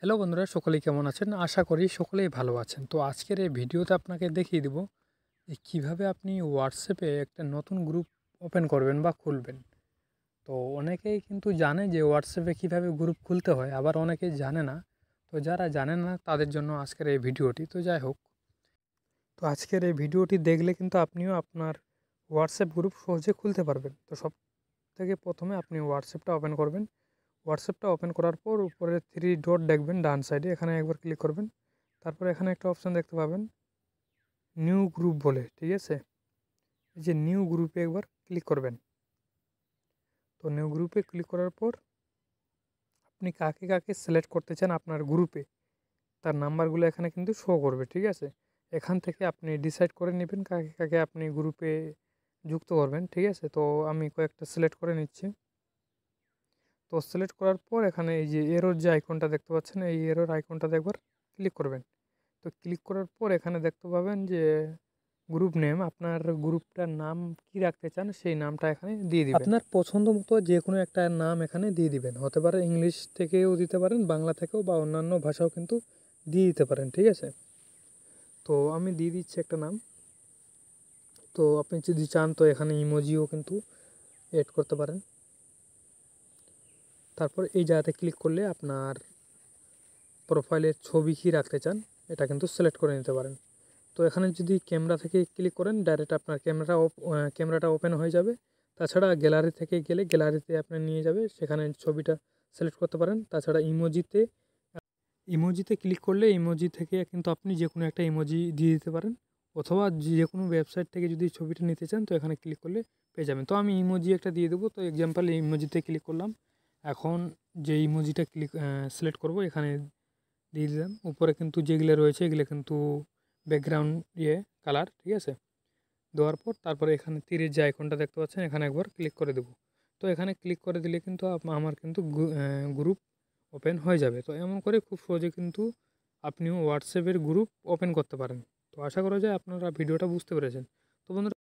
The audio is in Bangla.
হ্যালো বন্ধুরা, সকলেই কেমন আছেন? আশা করি সকলেই ভালো আছেন। তো আজকের এই ভিডিওতে আপনাকে দেখিয়ে দিব যে কীভাবে আপনি হোয়াটসঅ্যাপে একটা নতুন গ্রুপ ওপেন করবেন বা খুলবেন। তো অনেকেই কিন্তু জানে যে হোয়াটসঅ্যাপে কীভাবে গ্রুপ খুলতে হয়, আবার অনেকেই জানে না। তো যারা জানে না তাদের জন্য আজকের এই ভিডিওটি। তো যাই হোক, তো আজকের এই ভিডিওটি দেখলে কিন্তু আপনিও আপনার হোয়াটসঅ্যাপ গ্রুপ সহজে খুলতে পারবেন। তো সব থেকে প্রথমে আপনি হোয়াটসঅ্যাপটা ওপেন করবেন। হোয়াটসঅ্যাপটা ওপেন করার পর উপরে 3 ডট দেখবেন ডান সাইডে, এখানে একবার ক্লিক করবেন। তারপর এখানে একটা অপশান দেখতে পাবেন নিউ গ্রুপ বলে, ঠিক আছে? এই যে নিউ গ্রুপে একবার ক্লিক করবেন। তো নিউ গ্রুপে ক্লিক করার পর আপনি কাকে কাকে সিলেক্ট করতে চান আপনার গ্রুপে, তার নাম্বারগুলো এখানে কিন্তু শো করবে, ঠিক আছে? এখান থেকে আপনি ডিসাইড করে নেবেন কাকে কাকে আপনি গ্রুপে যুক্ত করবেন, ঠিক আছে? তো আমি কয়েকটা সিলেক্ট করে নিচ্ছি। তো সিলেক্ট করার পর এখানে এই যে এরোর যে আইকনটা দেখতে পাচ্ছেন, এই এরোর আইকনটাতে একবার ক্লিক করবেন। তো ক্লিক করার পর এখানে দেখতে পাবেন যে গ্রুপ নেম, আপনার গ্রুপটার নাম কি রাখতে চান সেই নামটা এখানে দিয়ে দিবেন। আপনার পছন্দ মতো যে কোনো একটা নাম এখানে দিয়ে দিবেন। হতে পারে ইংলিশ থেকেও দিতে পারেন, বাংলা থেকেও বা অন্যান্য ভাষাও কিন্তু দিয়ে দিতে পারেন, ঠিক আছে? তো আমি দিয়ে দিচ্ছি একটা নাম। তো আপনি যদি চান তো এখানে ইমোজিও কিন্তু এড করতে পারেন। তারপর এই জায়গাতে ক্লিক করলে আপনার প্রোফাইলের ছবি কী রাখতে চান এটা কিন্তু সিলেক্ট করে নিতে পারেন। তো এখানে যদি ক্যামেরা থেকে ক্লিক করেন ডাইরেক্ট আপনার ক্যামেরাটা ওপেন হয়ে যাবে। তাছাড়া গ্যালারি থেকে গেলে গ্যালারিতে আপনি নিয়ে যাবে, সেখানে ছবিটা সিলেক্ট করতে পারেন। তাছাড়া ইমোজিতে ক্লিক করলে ইমোজি থেকে কিন্তু আপনি যে কোনো একটা ইমোজি দিয়ে দিতে পারেন, অথবা যে কোনো ওয়েবসাইট থেকে যদি ছবিটা নিতে চান তো এখানে ক্লিক করলে পেয়ে যাবেন। তো আমি ইমোজি একটা দিয়ে দেবো। তো এক্সাম্পল ইমোজিতে ক্লিক করলাম। এখন যে ইমোজিটা সিলেক্ট করব এখানে দিয়ে দিলাম। উপরে কিন্তু যেগুলো রয়েছে এগুলো কিন্তু ব্যাকগ্রাউন্ড কালার, ঠিক আছে? দেওয়ার পর তারপরে এখানে তীরের যে আইকনটা দেখতে পাচ্ছেন এখানে একবার ক্লিক করে দেবো। তো এখানে ক্লিক করে দিলে কিন্তু আমার কিন্তু গ্রুপ ওপেন হয়ে যাবে। তো এমন করে খুব সহজে কিন্তু আপনিও হোয়াটসঅ্যাপের গ্রুপ ওপেন করতে পারেন। তো আশা করা যায় আপনারা ভিডিওটা বুঝতে পেরেছেন। তো বন্ধুরা,